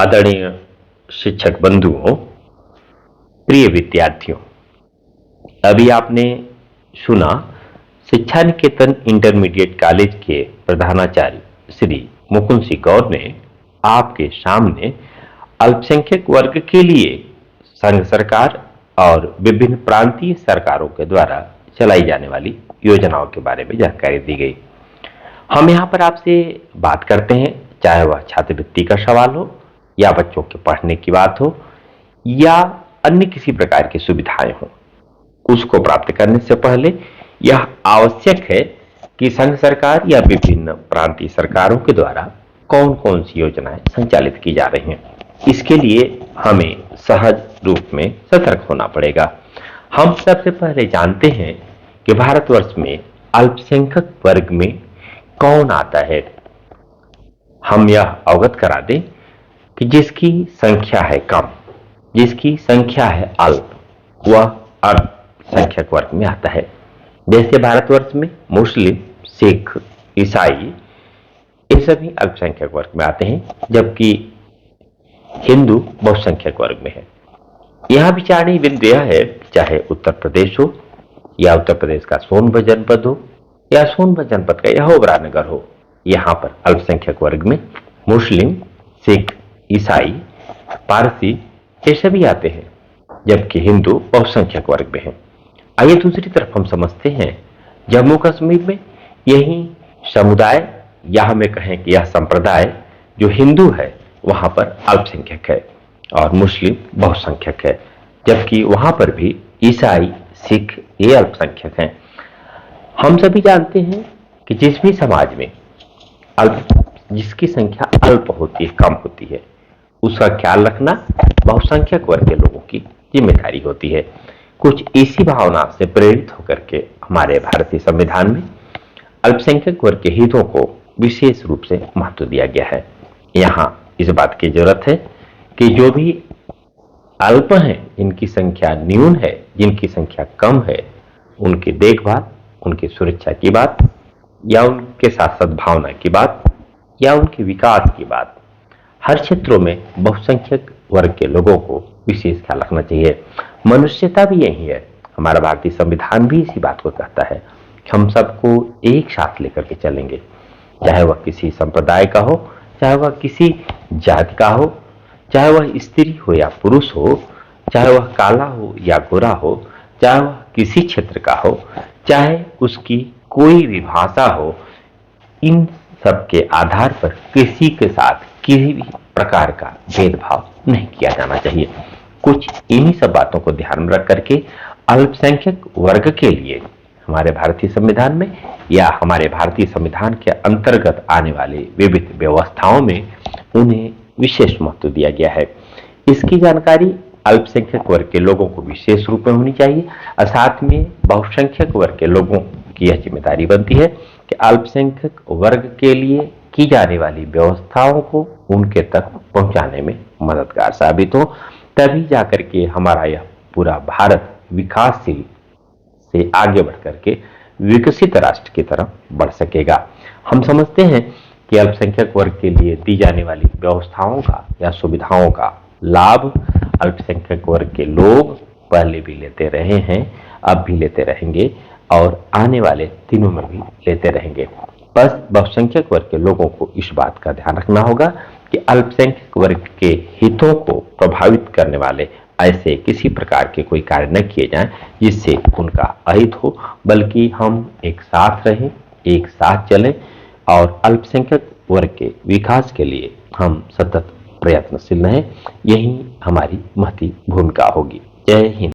आदरणीय शिक्षक बंधुओं, प्रिय विद्यार्थियों, अभी आपने सुना शिक्षा निकेतन इंटरमीडिएट कॉलेज के प्रधानाचार्य श्री मुकुंद सिंह गौर ने आपके सामने अल्पसंख्यक वर्ग के लिए संघ सरकार और विभिन्न प्रांतीय सरकारों के द्वारा चलाई जाने वाली योजनाओं के बारे में जानकारी दी गई। हम यहाँ पर आपसे बात करते हैं, चाहे वह छात्रवृत्ति का सवाल हो या बच्चों के पढ़ने की बात हो या अन्य किसी प्रकार की सुविधाएं हो, उसको प्राप्त करने से पहले यह आवश्यक है कि संघ सरकार या विभिन्न प्रांतीय सरकारों के द्वारा कौन कौन सी योजनाएं संचालित की जा रही हैं। इसके लिए हमें सहज रूप में सतर्क होना पड़ेगा। हम सबसे पहले जानते हैं कि भारतवर्ष में अल्पसंख्यक वर्ग में कौन आता है। हम यह अवगत करा दें कि जिसकी संख्या है कम, जिसकी संख्या है अल्प, वह अल्पसंख्यक वर्ग में आता है। जैसे भारतवर्ष में मुस्लिम, सिख, ईसाई ये सभी अल्पसंख्यक वर्ग में आते हैं, जबकि हिंदू बहुसंख्यक वर्ग में है। यह विचारणीय बिंदु यह है, चाहे उत्तर प्रदेश हो या उत्तर प्रदेश का सोनभद्र जनपद हो या सोनभद्र जनपद का यहोबरा नगर हो, यहाँ पर अल्पसंख्यक वर्ग में मुस्लिम, सिख, ईसाई, पारसी ये सभी आते हैं, जबकि हिंदू बहुसंख्यक वर्ग में है। आइए दूसरी तरफ हम समझते हैं जम्मू कश्मीर में यही समुदाय या हमें कहें कि यह संप्रदाय जो हिंदू है वहां पर अल्पसंख्यक है और मुस्लिम बहुसंख्यक है, जबकि वहां पर भी ईसाई, सिख ये अल्पसंख्यक हैं। हम सभी जानते हैं कि जिस भी समाज में जिसकी संख्या अल्प होती है, कम होती है, उसका ख्याल रखना बहुसंख्यक वर्ग के लोगों की जिम्मेदारी होती है। कुछ इसी भावना से प्रेरित होकर के हमारे भारतीय संविधान में अल्पसंख्यक वर्ग के हितों को विशेष रूप से महत्व दिया गया है। यहाँ इस बात की जरूरत है कि जो भी अल्प हैं, जिनकी संख्या न्यून है, जिनकी संख्या कम है, उनकी देखभाल, उनकी सुरक्षा की बात या उनके साथ सद्भावना की बात या उनके विकास की बात, हर क्षेत्रों में बहुसंख्यक वर्ग के लोगों को विशेष ख्याल रखना चाहिए। मनुष्यता भी यही है। हमारा भारतीय संविधान भी इसी बात को कहता है कि हम सबको एक साथ लेकर के चलेंगे, चाहे वह किसी संप्रदाय का हो, चाहे वह किसी जाति का हो, चाहे वह स्त्री हो या पुरुष हो, चाहे वह काला हो या गोरा हो, चाहे वह किसी क्षेत्र का हो, चाहे उसकी कोई भी भाषा हो, इन सब के आधार पर किसी के साथ किसी भी प्रकार का भेदभाव नहीं किया जाना चाहिए। कुछ इन्हीं सब बातों को ध्यान में रख करके अल्पसंख्यक वर्ग के लिए हमारे भारतीय संविधान में या हमारे भारतीय संविधान के अंतर्गत आने वाले विविध व्यवस्थाओं में उन्हें विशेष महत्व दिया गया है। इसकी जानकारी अल्पसंख्यक वर्ग के लोगों को विशेष रूप में होनी चाहिए और साथ में बहुसंख्यक वर्ग के लोगों की यह जिम्मेदारी बनती है कि अल्पसंख्यक वर्ग के लिए की जाने वाली व्यवस्थाओं को उनके तक पहुंचाने में मददगार साबित हो, तभी जाकर के हमारा यह पूरा भारत विकासशील से आगे बढ़ करके विकसित राष्ट्र की तरफ बढ़ सकेगा। हम समझते हैं कि अल्पसंख्यक वर्ग के लिए दी जाने वाली व्यवस्थाओं का या सुविधाओं का लाभ अल्पसंख्यक वर्ग के लोग पहले भी लेते रहे हैं, अब भी लेते रहेंगे और आने वाले दिनों में भी लेते रहेंगे। बस बहुसंख्यक वर्ग के लोगों को इस बात का ध्यान रखना होगा कि अल्पसंख्यक वर्ग के हितों को प्रभावित करने वाले ऐसे किसी प्रकार के कोई कार्य न किए जाएं जिससे उनका अहित हो, बल्कि हम एक साथ रहें, एक साथ चलें और अल्पसंख्यक वर्ग के विकास के लिए हम सतत प्रयत्नशील रहें। यही हमारी महती भूमिका होगी। जय हिंद।